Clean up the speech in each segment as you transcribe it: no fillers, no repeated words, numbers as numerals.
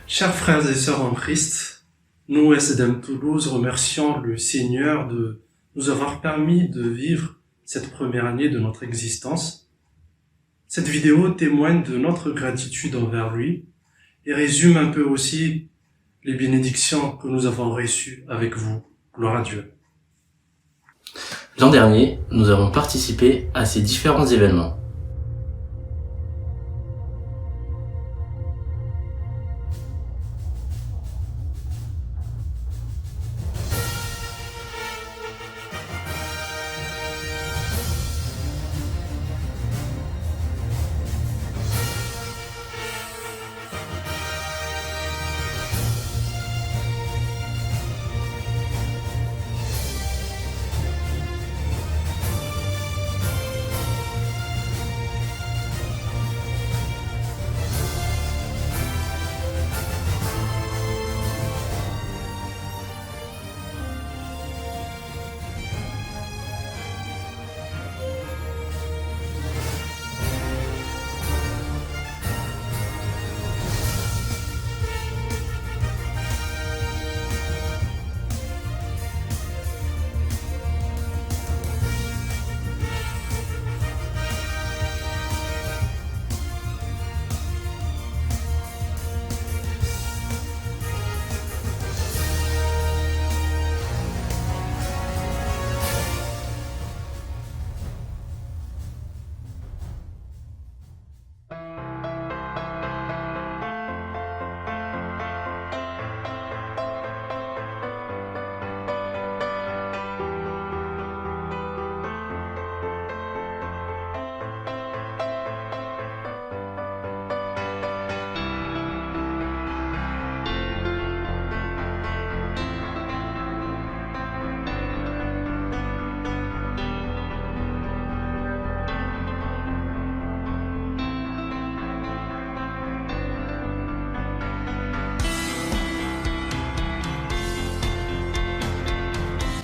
Chers frères et sœurs en Christ, nous, SDM Toulouse, remercions le Seigneur de nous avoir permis de vivre cette première année de notre existence. Cette vidéo témoigne de notre gratitude envers lui et résume un peu aussi les bénédictions que nous avons reçues avec vous. Gloire à Dieu. L'an dernier, nous avons participé à ces différents événements.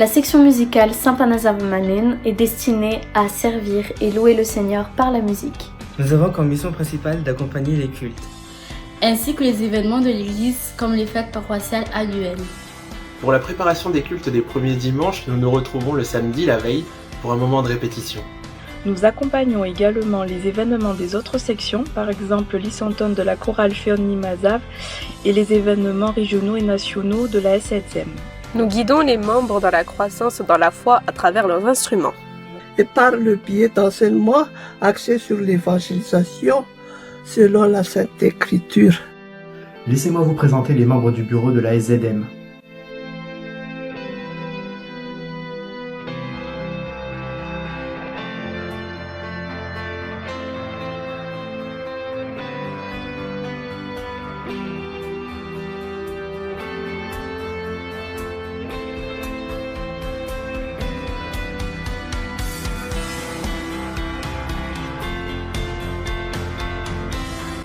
La section musicale Saint-Panazar-Manin est destinée à servir et louer le Seigneur par la musique. Nous avons comme mission principale d'accompagner les cultes, ainsi que les événements de l'Église comme les fêtes paroissiales annuelles. Pour la préparation des cultes des premiers dimanches, nous nous retrouvons le samedi la veille pour un moment de répétition. Nous accompagnons également les événements des autres sections, par exemple l'Isantone de la chorale Feonni Mazav et les événements régionaux et nationaux de la SSM. Nous guidons les membres dans la croissance dans la foi à travers leurs instruments. Et par le biais d'enseignements axés sur l'évangélisation selon la Sainte Écriture. Laissez-moi vous présenter les membres du bureau de la SZM.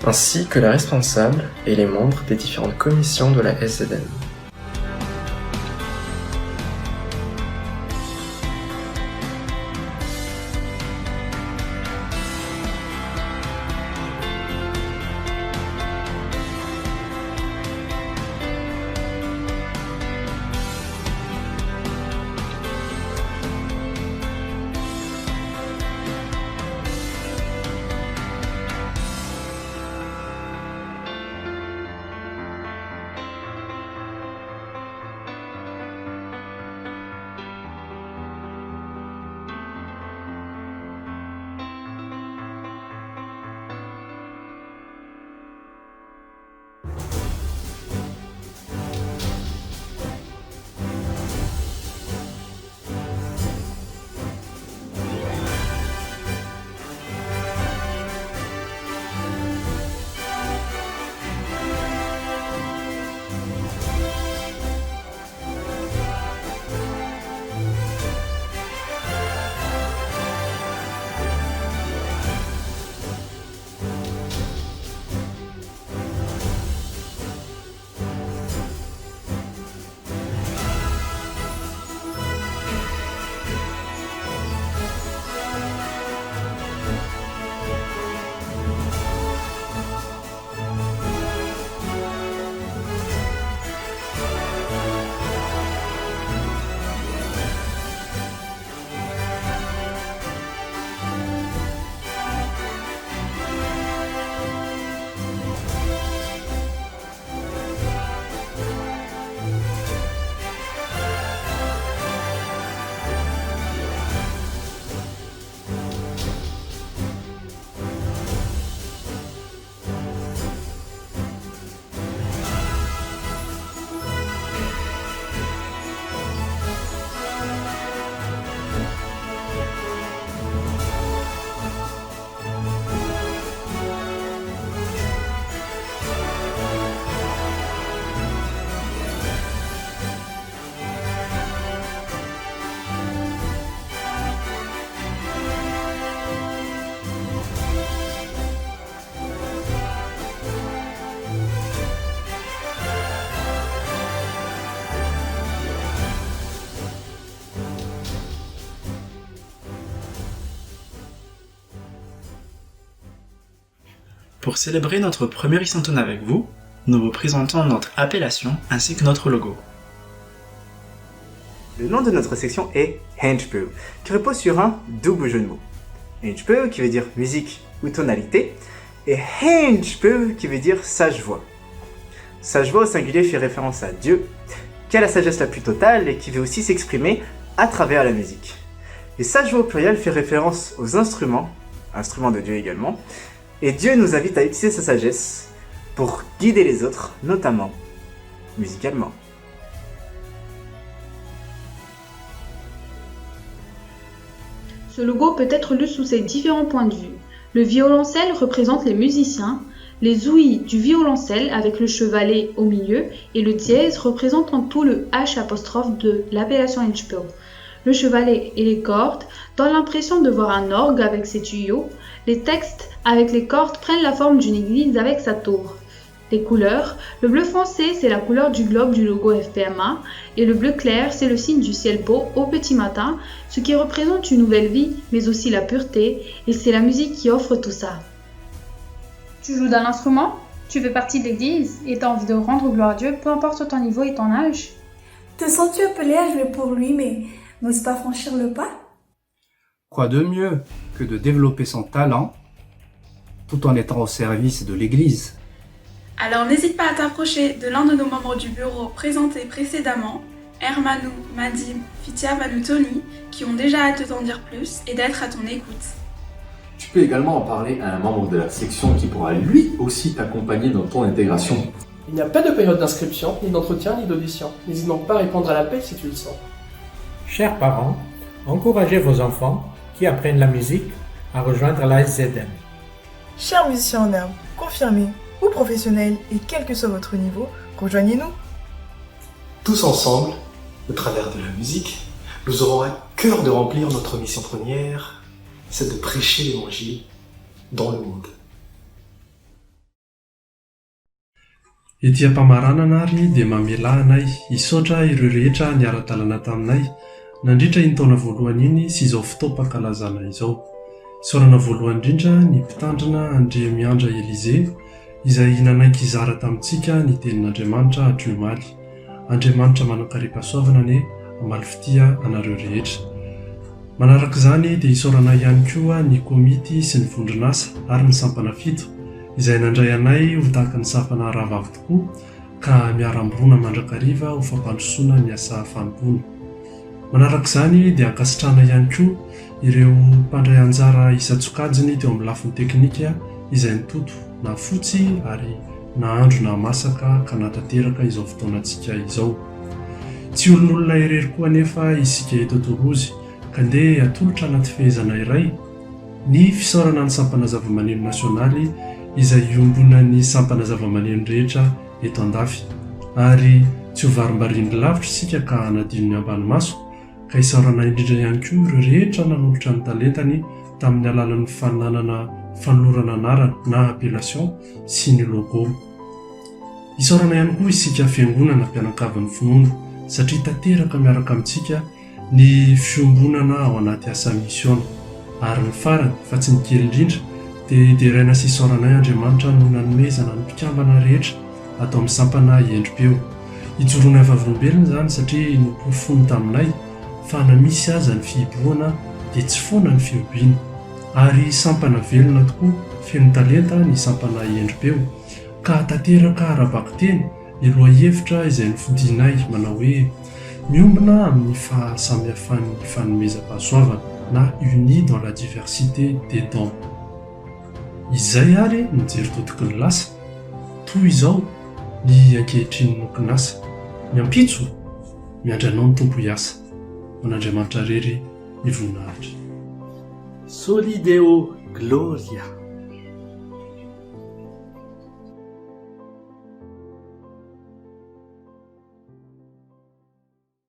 Ainsi que les responsables et les membres des différentes commissions de la SZM. Pour célébrer notre premier Isantone avec vous, nous vous présentons notre appellation ainsi que notre logo. Le nom de notre section est Henchpeu, qui repose sur un double jeu de mots. Henchpeu qui veut dire musique ou tonalité, et Henchpeu qui veut dire sage voix. Sage voix au singulier fait référence à Dieu, qui a la sagesse la plus totale et qui veut aussi s'exprimer à travers la musique. Et sage voix au pluriel fait référence aux instruments de Dieu également, et Dieu nous invite à utiliser sa sagesse pour guider les autres, notamment musicalement. Ce logo peut être lu sous ses différents points de vue. Le violoncelle représente les musiciens, les ouïes du violoncelle avec le chevalet au milieu et le dièse représente en tout le H' de l'appellation Henchpeu. Le chevalet et les cordes donnent l'impression de voir un orgue avec ses tuyaux. Les textes avec les cordes prennent la forme d'une église avec sa tour. Les couleurs, le bleu foncé c'est la couleur du globe du logo FPMA et le bleu clair c'est le signe du ciel beau au petit matin, ce qui représente une nouvelle vie mais aussi la pureté et c'est la musique qui offre tout ça. Tu joues d'un instrument? Tu fais partie de l'église et tu as envie de rendre gloire à Dieu peu importe ton niveau et ton âge? Te sens-tu appelé à jouer pour lui mais n'oses pas franchir le pas? Quoi de mieux que de développer son talent tout en étant au service de l'église? Alors n'hésite pas à t'approcher de l'un de nos membres du bureau présentés précédemment, Hermanou, Madim, Fitia, Tony, qui ont déjà hâte de t'en dire plus et d'être à ton écoute. Tu peux également en parler à un membre de la section qui pourra lui aussi t'accompagner dans ton intégration. Il n'y a pas de période d'inscription, ni d'entretien, ni d'audition. N'hésite donc pas à répondre à l'appel si tu le sens. Chers parents, encouragez vos enfants qui apprennent la musique à rejoindre la SZM. Chers musiciens en herbe, confirmés ou professionnels et quel que soit votre niveau, rejoignez-nous. Tous ensemble, au travers de la musique, nous aurons à cœur de remplir notre mission première, c'est de prêcher l'évangile dans le monde. Ety ampamaranana ary dia mamela anay hisaotra ireo rehetra niara-dalana taminay nandritra iny taona voalohany iny sy izao fotoam-pankalazana izao. Isaorana voalohany indrindra ny mpitandrina Andriamiandra Elize izay nanaiky izara tamintsika ny tenin'Andriamanitra hadromaly. Andriamanitra manan-karipasoavana ane amaly fitia anareo rehetra. Manaraka izany dia isaorana ihany koa ny komity sy ny vondronasa ary ny sampana fito izay nandray anay ho tahaka ny sampana rahavavy tokoa ka miara-ambirona mandrakariva ho fampandrosoana ny asa fanompoana. Manaraka izany dia ankasitrahana ihany koa ireo mpandray anjara isan-tsokajiny teo amin'ny lafiny teknika izay nitoto na fotsy ary na andro na masaka ka natanteraka izao fotoanantsika izao. Tsy olon'olona irery koa anefa isika eto Torozy ka ndeha atolotra anaty fehezana iray ny fisaorana ny sampana zava-maneno nasionaly izay iombona ny sampana zava-maneno rehetra eto Andafy ary tsy ho varimbarindry lavitra isika ka hanadino ny ambanimaso ka isaorana indrindra ihany koa ireo rehetra nanolotra ny talentany tamin'ny alalan'ny fananana fanolorana anarana na appellation sy ny logo. Isaorana ihany koa isika fiangonana mpianakavin'ny finoana satria tanteraka miaraka amintsika ny fiombonana ao anaty asa misiona ary ny farany fa tsy ny kely indrindra dia deraina sy isaoranay Andriamanitra no nanomezana ny mpikambana rehetra atao amin'ny sampana Henchpeu. Ijoroana vavolombelona izany satria noporofono taminay fa na misy aza ny fihibohana dia tsy foana ny fihobiana ary sampana velona tokoa feno talenta ny sampana Henchpeu ka tanteraka ara-bakiteny ny loha-hevitra izay nifidinay manao hoe miombona amin'ny fahasamihafan'ny fanomezam-pahasoavana na unis dans la diversité des dons. Izay ary mijery totoky ny lasa toy izao ny ankehitriny nokonasa miampitso miandranao ny tompo hiasa man'Andriamanitra rery ny voninahitra. Solideo Gloria.